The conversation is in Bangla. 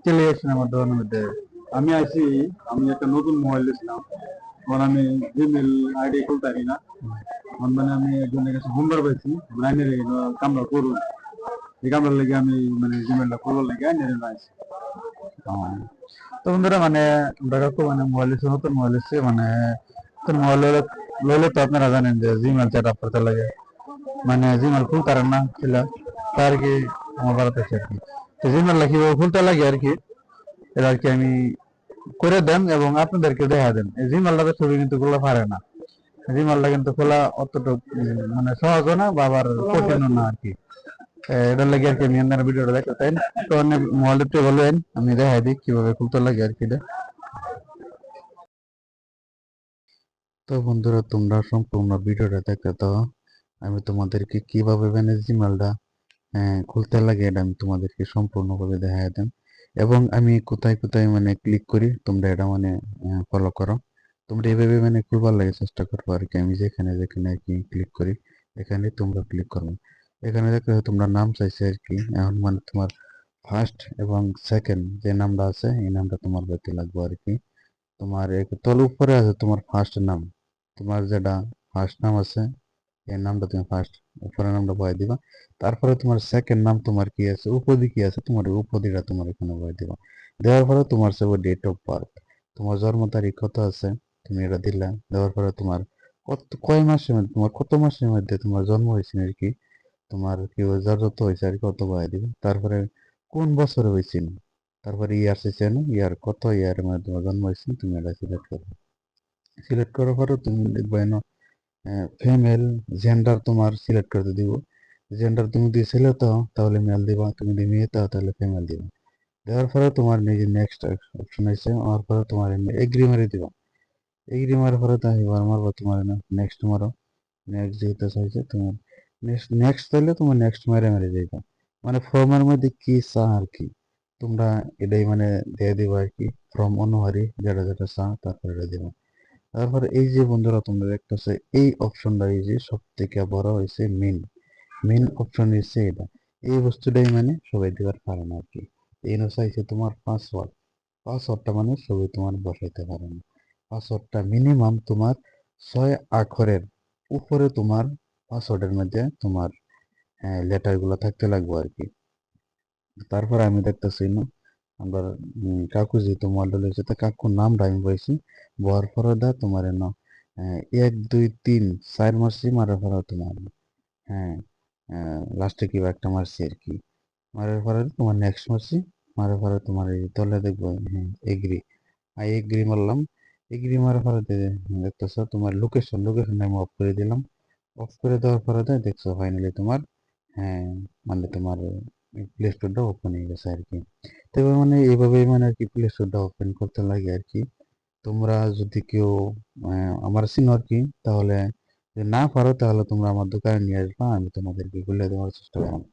চলে গেছেন আমার দোকানের মধ্যে। আমি আইছি, আমি একটা নতুন মোবাইল নিয়েছিলাম। এখন আমি জিমেল আইডি খুলতে পারি না। এখন মানে আমি একজনের কাছে হোমবার পাইছি, লাইনের কামরা করুন। এই কামরার লেগে আমি মানে জিমেলটা খোলার লেগে আইনের আইছি। তো বন্ধুরা মানে আমরা তো মানে মোবাইল নিচ্ছি, নতুন মোবাইল নিচ্ছি মানে নতুন মোবাইল লইলে তো আপনারা জানেন যে জিমেল সেট আপ করতে লাগে, মানে জিমেল খুলতে পারেন না ছিল তার কি আমার বাড়াতে আর কি। তো জিমেল কিভাবে খুলতে লাগে আর কি, এটা আর কি আমি করে দেন এবং আপনাদেরকে দেখা দেন। এই জিমালটা ছবি কিন্তু খোলা পারে না, জিমালটা কিন্তু খোলা অতটুকু মানে সহজ না বা আবার কঠিনও না আর কি। এটার লাগে আর কি আমি আপনারা ভিডিওটা দেখতে চাই। তো অনেক মোবাইলটা বলবেন, আমি দেখাই দিই কিভাবে খুলতে লাগে আর কি। তো বন্ধুরা তোমরা সম্পূর্ণ ভিডিওটা দেখতে দাও, আমি তোমাদেরকে কিভাবে মানে জিমেলটা খুলতে লাগে এটা আমি তোমাদেরকে সম্পূর্ণভাবে দেখাই দেন। এবং আমি কোথায় কোথায় মানে ক্লিক করি তোমরা এটা মানে ফলো করো। তোমরা এইভাবে মানে খুলবার লাগে চেষ্টা করবো আর কি। আমি যেখানে যেখানে আর কি ক্লিক করি এখানে তোমরা ক্লিক করবে। এখানে দেখতে তোমরা নাম চাইছে আর কি। এখন মানে তোমার ফার্স্ট এবং সেকেন্ড যে নামটা আছে এই নামটা তোমার পেতে লাগবে আর কি। তোমার তল উপরে আছে তোমার ফার্স্ট নাম, তোমার যেটা ফার্স্ট নাম আছে এর নামটা তুমি ফার্স্ট উপরের নামটা বয়ে দিবা। তারপরে তোমার সেকেন্ড নাম তোমার কি আছে, উপাধি কি আছে, তোমার উপাধিটা তোমার এখানে বয়ে দিবা। দেওয়ার পরে তোমার সব ডেট অফ বার্থ, তোমার জন্ম তারিখ কত আছে তুমি এটা দিলা। দেওয়ার পরে তোমার কয় মাসের মধ্যে, তোমার কত মাসের মধ্যে তোমার জন্ম হয়েছে আর কি, তোমার কি যত হয়েছে আর কি কত বয়ে দিবে। তারপরে কোন বছরে হয়েছে, তারপরে ইয়ার চাইছে না, ইয়ার কত ইয়ারের মধ্যে তোমার জন্ম হয়েছে তুমি এটা সিলেক্ট করো। সিলেক্ট করার পরে তুমি দেখবে ফিমেল জেন্ডার তোমার সিলেক্ট করতে দিব। জেন্ডার তুমি দিয়ে ছেলে তো তাহলে মেল দিবা, তুমি দিয়ে মেয়ে তো তাহলে ফিমেল দিবা। দেওয়ার পরে তোমার নিজে নেক্সট অপশন আছে, আমার পরে তোমার এগ্রি মারি দিবা। এগ্রি মারার পরে তাই এবার মারবো তোমার নেক্সট মারো। নেক্সট যেহেতু চাইছে তোমার নেক্সট নেক্সট চাইলে তোমার নেক্সট মেরে মেরে যাইবা। মানে ফর্মের মধ্যে কি চা আর কি তোমরা এটাই মানে দিয়ে দিবা আর কি। ফর্ম অনুসারে যেটা যেটা চা তারপরে এটা দিবা। তারপর এই যে বন্ধুরা তোমরা দেখতেছো এই অপশনটা, এই যে সব থেকে বড় হয়েছে মেন মেন অপশন হচ্ছে এটা। এই বস্তুটাই মানে সবাই দিবার পারে না আর কি। এই চাইছে তোমার পাসওয়ার্ড। পাসওয়ার্ডটা মানে সবাই তোমার বসাইতে পারে না। পাসওয়ার্ডটা মিনিমাম তোমার 6 অক্ষরের উপরে তোমার পাসওয়ার্ডের মধ্যে তোমার লেটার গুলো থাকতে লাগবে আর কি। তারপর আমি দেখতেছি না আমার কাকু যেহেতু মডেল হয়েছে তা কাকুর নামটা আমি বলছি বর ফরদা তোমার 1 2 3 4 মারছি মারার পরে তোমার হ্যাঁ লাস্টে কি একটা মারছি আর কি। মারার পরে তোমার নেক্সট মারছি, মারার পরে তোমার এই তলে দেখবো হ্যাঁ এগ্রি। এগ্রি মারলাম। এগ্রি মারার পরে দেখতেছো তোমার লোকেশন, লোকেশন আমি অফ করে দিলাম। অফ করে দেওয়ার পরে দেখছো ফাইনালি তোমার হ্যাঁ মানে তোমার প্লে স্টোরটা ওপেন হয়ে গেছে আর কি। তবে মানে এইভাবেই মানে আর কি প্লে স্টোরটা ওপেন করতে লাগে আর কি। তোমরা যদি কেউ আমার চিনো আর কি, তাহলে যদি না পারো তাহলে তোমরা আমার দোকানে নিয়ে আসবা, আমি তোমাদেরকে খুলে দেওয়ার চেষ্টা করবো।